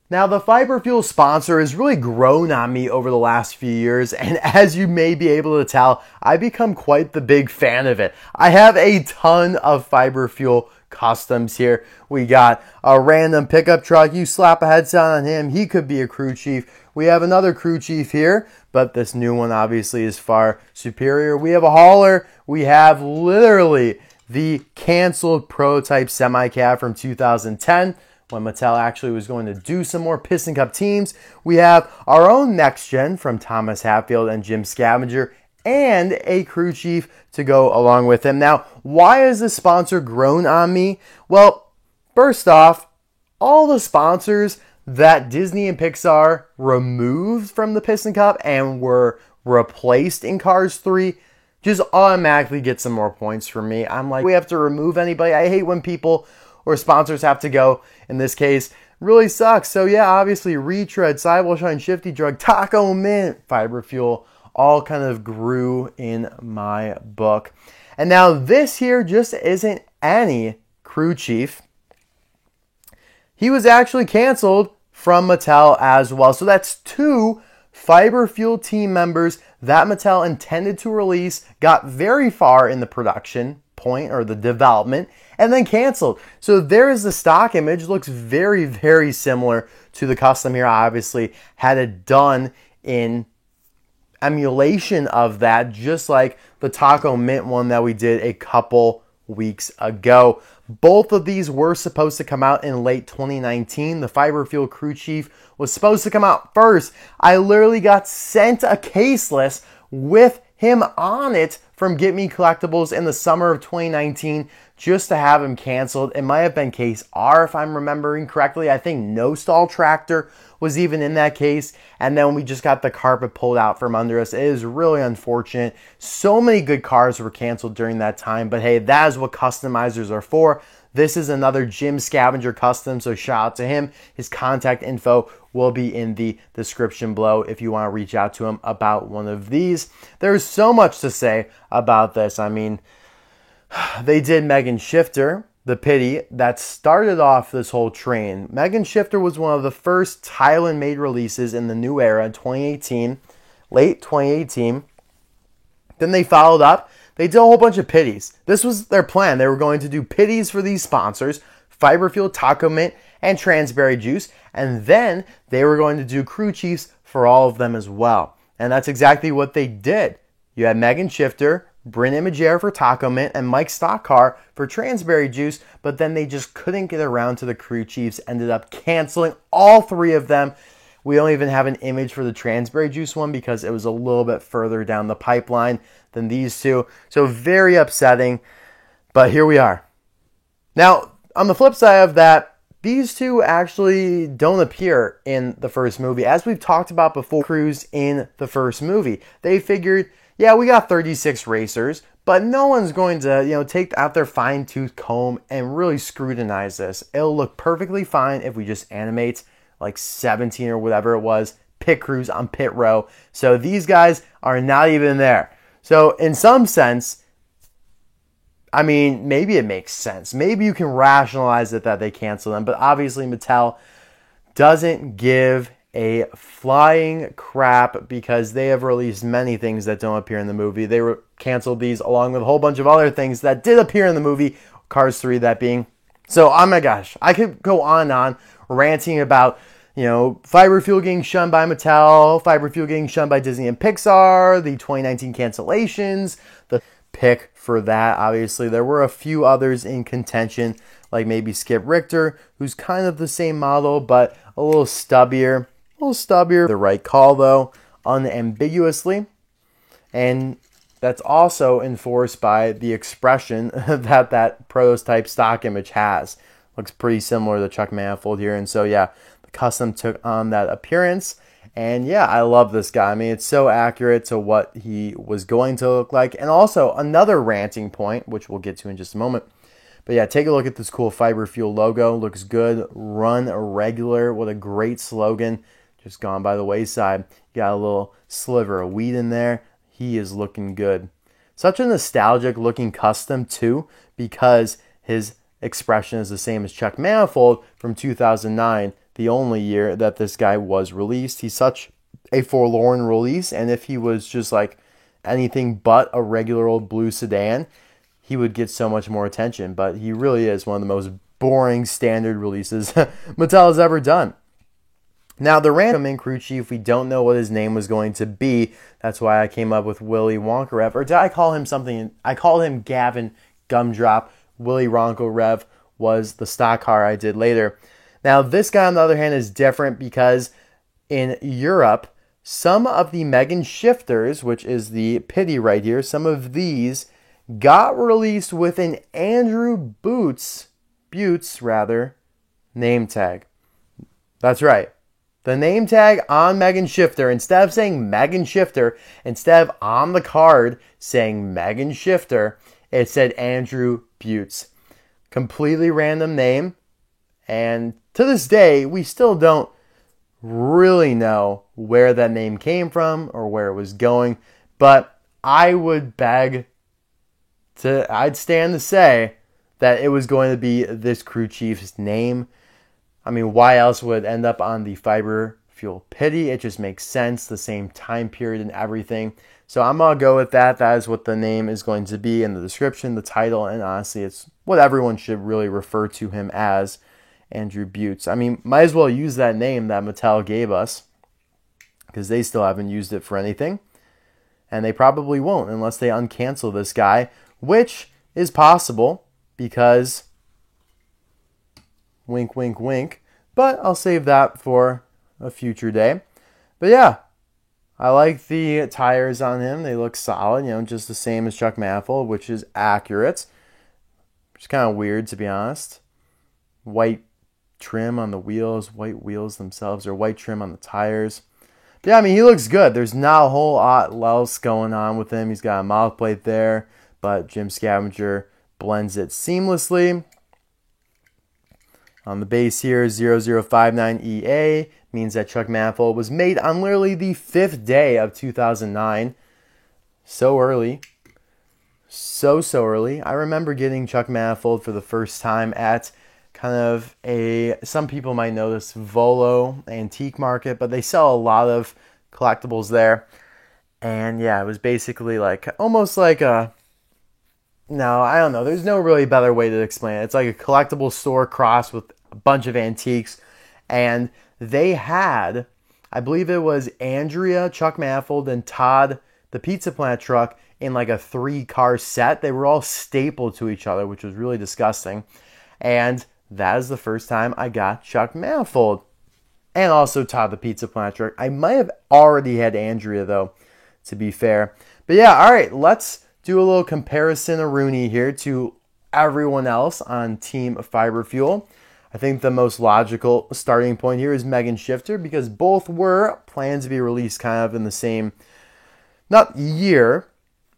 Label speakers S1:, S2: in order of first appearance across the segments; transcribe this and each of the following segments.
S1: Now, the Fiber Fuel sponsor has really grown on me over the last few years, and as you may be able to tell, I've become quite the big fan of it. I have a ton of Fiber Fuel customs here. We got a random pickup truck. You slap a headset on him, he could be a crew chief. We have another crew chief here, but this new one obviously is far superior. We have a hauler. We have literally the canceled prototype semi-cab from 2010. When Mattel actually was going to do some more Piston Cup teams. We have our own next gen from Thomas Hatfield and Jim Scavenger, and a crew chief to go along with him. Now, why has this sponsor grown on me? Well, first off, all the sponsors that Disney and Pixar removed from the Piston Cup and were replaced in Cars 3 just automatically get some more points from me. I'm like, we have to remove anybody. I hate when people or sponsors have to go. In this case, really sucks. So yeah, obviously Retread, Sidewall Shine, Shifty Drug, Taco Mint, Fiber Fuel, all kind of grew in my book. And now this here just isn't any crew chief. He was actually canceled from Mattel as well. So that's 2 Fiber Fuel team members that Mattel intended to release, got very far in the production point or the development, and then canceled. So there is the stock image. Looks very, very similar to the custom here. I obviously had it done in emulation of that, just like the Taco Mint one that we did a couple weeks ago. Both of these were supposed to come out in late 2019. The Fiber Fuel Crew Chief was supposed to come out first. I literally got sent a caseless with him on it from Get Me Collectibles in the summer of 2019 just to have him canceled. It might have been case R if I'm remembering correctly. I think No Stall Tractor was even in that case. And then we just got the carpet pulled out from under us. It is really unfortunate. So many good cars were canceled during that time. But hey, that is what customizers are for. This is another Jim Scavenger custom, so shout out to him. His contact info will be in the description below if you want to reach out to him about one of these. There's so much to say about this. I mean, they did Megan Shifter, the pity, that started off this whole train. Megan Shifter was one of the first Thailand-made releases in the new era in 2018, late 2018. Then they followed up. They did a whole bunch of pities. This was their plan. They were going to do pities for these sponsors, Fiber Fuel, Taco Mint, and Transberry Juice. And then they were going to do crew chiefs for all of them as well. And that's exactly what they did. You had Megan Shifter, Bryn Imagere for Taco Mint, and Mike Stockcar for Transberry Juice. But then they just couldn't get around to the crew chiefs. Ended up canceling all 3 of them. We don't even have an image for the Transberry Juice one because it was a little bit further down the pipeline than these 2. So very upsetting, but here we are. Now, on the flip side of that, these 2 actually don't appear in the first movie. As we've talked about before, crews in the first movie. They figured, yeah, we got 36 racers, but no one's going to, take out their fine-tooth comb and really scrutinize this. It'll look perfectly fine if we just animate like 17 or whatever it was, pit crews on pit row. So these guys are not even there. So in some sense, I mean, maybe it makes sense. Maybe you can rationalize it that they cancel them. But obviously Mattel doesn't give a flying crap because they have released many things that don't appear in the movie. They canceled these along with a whole bunch of other things that did appear in the movie, Cars 3 that being. So, oh my gosh, I could go on and on ranting about, Fiber Fuel getting shunned by Mattel, Fiber Fuel getting shunned by Disney and Pixar, the 2019 cancellations, the pick for that. Obviously, there were a few others in contention, like maybe Skip Richter, who's kind of the same model, but a little stubbier. The right call, though, unambiguously. And that's also enforced by the expression that prototype stock image has. Looks pretty similar to Chuck Manifold here. And so, yeah, the custom took on that appearance. And, yeah, I love this guy. I mean, it's so accurate to what he was going to look like. And also, another ranting point, which we'll get to in just a moment. But, yeah, take a look at this cool Fiber Fuel logo. Looks good. Run regular. What a great slogan. Just gone by the wayside. Got a little sliver of weed in there. He is looking good. Such a nostalgic looking custom too, because his expression is the same as Chuck Manifold from 2009 the only year that this guy was released. He's such a forlorn release, and if he was just like anything but a regular old blue sedan, he would get so much more attention. But he really is one of the most boring standard releases Mattel has ever done. Now, the random crew chief, we don't know what his name was going to be. That's why I came up with Willy Wonka Rev. Or did I call him something? I called him Gavin Gumdrop. Willy Wonka Rev was the stock car I did later. Now, this guy, on the other hand, is different because in Europe, some of the Megan Shifters, which is the pity right here, some of these got released with an Andrew Butz name tag. That's right. The name tag on Megan Shifter, instead of saying Megan Shifter, instead of on the card saying Megan Shifter, it said Andrew Butz. Completely random name. And to this day, we still don't really know where that name came from or where it was going. But I'd stand to say that it was going to be this crew chief's name. I mean, why else would it end up on the Fiber Fuel Pity? It just makes sense, the same time period and everything. So I'm going to go with that. That is what the name is going to be in the description, the title, and honestly, it's what everyone should really refer to him as, Andrew Butz. I mean, might as well use that name that Mattel gave us because they still haven't used it for anything. And they probably won't unless they uncancel this guy, which is possible because... wink, wink, wink. But I'll save that for a future day. But yeah, I like the tires on him. They look solid, just the same as Chuck Manifold, which is accurate. Which is kind of weird, to be honest. White trim on the wheels, white wheels themselves, or white trim on the tires. But yeah, I mean, he looks good. There's not a whole lot else going on with him. He's got a mouth plate there, but Jim Scavenger blends it seamlessly. On the base here, 0059EA means that Chuck Manifold was made on literally the 5th day of 2009. So early. So early. I remember getting Chuck Manifold for the first time at kind of some people might know this, Volo antique market, but they sell a lot of collectibles there. And yeah, it was basically almost like a... No, I don't know. There's no really better way to explain it. It's like a collectible store crossed with a bunch of antiques. And they had, I believe it was Andrea, Chuck Manifold, and Todd, the pizza plant truck, in like a 3-car set. They were all stapled to each other, which was really disgusting. And that is the first time I got Chuck Manifold. And also Todd, the pizza plant truck. I might have already had Andrea, though, to be fair. But yeah, all right, let's do a little comparison of Rooney here to everyone else on Team Fiber Fuel. I think the most logical starting point here is Megan Shifter because both were planned to be released kind of in the same, not year.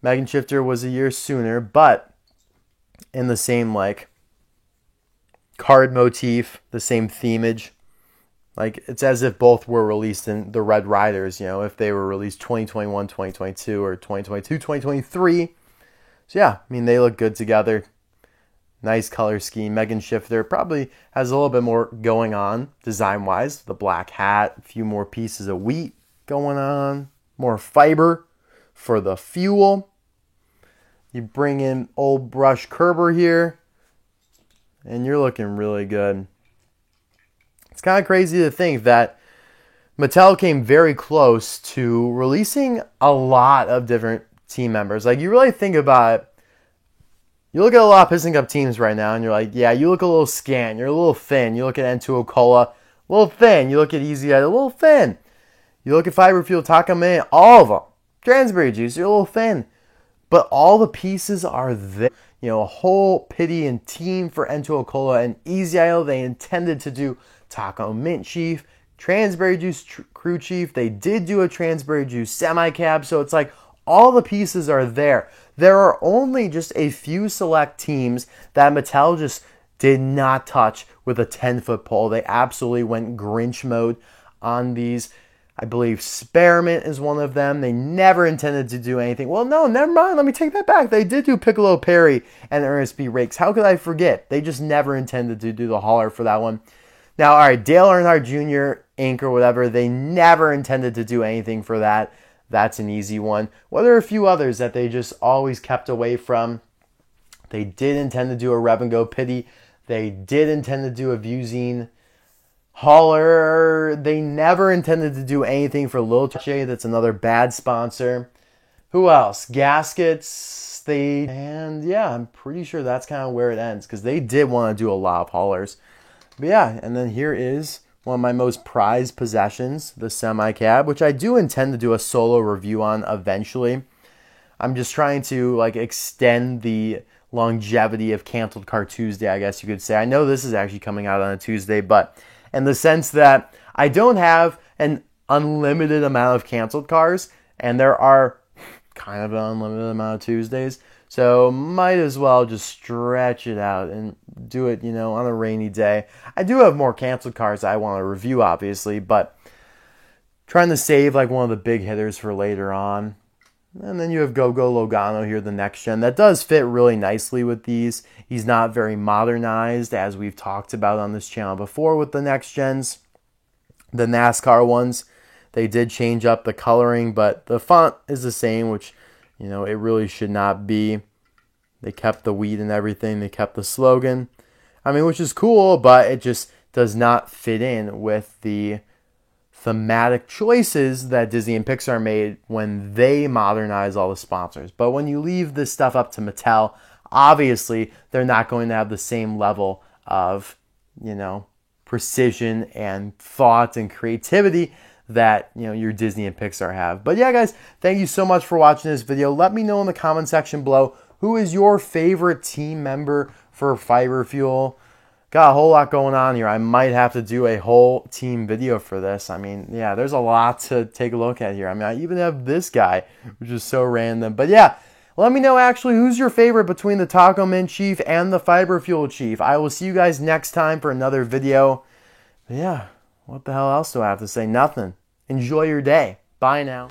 S1: Megan Shifter was a year sooner, but in the same card motif, the same themage. It's as if both were released in the Red Riders, if they were released 2021, 2022, or 2022, 2023. So yeah, I mean, they look good together. Nice color scheme. Megan Shifter probably has a little bit more going on design-wise. The black hat, a few more pieces of wheat going on. More fiber for the fuel. You bring in old Brush Kerber here, and you're looking really good. It's kind of crazy to think that Mattel came very close to releasing a lot of different team members. You really think about it. You look at a lot of Pissing Cup teams right now, and you're like, yeah, you look a little scant. You're a little thin. You look at N2 Okola, a little thin. You look at Easy Ed, a little thin. You look at Fiber Fuel, Takame, all of them. Transberry Juice, you're a little thin. But all the pieces are there. A whole pity and team for N2 Okola and Easy Idol. They intended to do Taco Mint Chief, Transberry Juice Crew Chief. They did do a Transberry Juice Semi-Cab. So it's all the pieces are there. There are only just a few select teams that Mattel just did not touch with a 10-foot pole. They absolutely went Grinch mode on these. I believe Spearmint is one of them. They never intended to do anything. Well, no, never mind. Let me take that back. They did do Piccolo Perry and Ernest B. Rakes. How could I forget? They just never intended to do the hauler for that one. Now, all right, Dale Earnhardt Jr., Inc. or whatever, they never intended to do anything for that. That's an easy one. Well, there are a few others that they just always kept away from. They did intend to do a Rev and Go Pity. They did intend to do a Vuzine hauler. They never intended to do anything for Lil J. That's another bad sponsor. Who else? Gaskets. And yeah, I'm pretty sure that's kind of where it ends because they did want to do a lot of haulers. But yeah, and then here is one of my most prized possessions, the semi-cab, which I do intend to do a solo review on eventually. I'm just trying to like extend the longevity of Canceled Car Tuesday, I guess you could say. I know this is actually coming out on a Tuesday, but in the sense that I don't have an unlimited amount of canceled cars, and there are kind of an unlimited amount of Tuesdays, so might as well just stretch it out and do it, you know, on a rainy day. I do have more canceled cars I want to review, obviously, but trying to save like one of the big hitters for later on. And then you have Gogo Logano here, the next gen. That does fit really nicely with these. He's not very modernized, as we've talked about on this channel before with the next gens. The NASCAR ones, they did change up the coloring, but the font is the same, which, you know, it really should not be. They kept the wheat and everything. They kept the slogan. I mean, which is cool, but it just does not fit in with the thematic choices that Disney and Pixar made when they modernize all the sponsors. But when you leave this stuff up to Mattel, obviously they're not going to have the same level of, you know, precision and thought and creativity that, you know, your Disney and Pixar have. But yeah, guys, thank you so much for watching this video. Let me know in the comment section below, who is your favorite team member for Fiber Fuel? Got a whole lot going on here. I might have to do a whole team video for this. I mean, yeah, there's a lot to take a look at here. I mean, I even have this guy, which is so random. But yeah, let me know actually who's your favorite between the Taco Mint Chief and the Fiber Fuel Chief. I will see you guys next time for another video. But yeah, what the hell else do I have to say? Nothing. Enjoy your day. Bye now.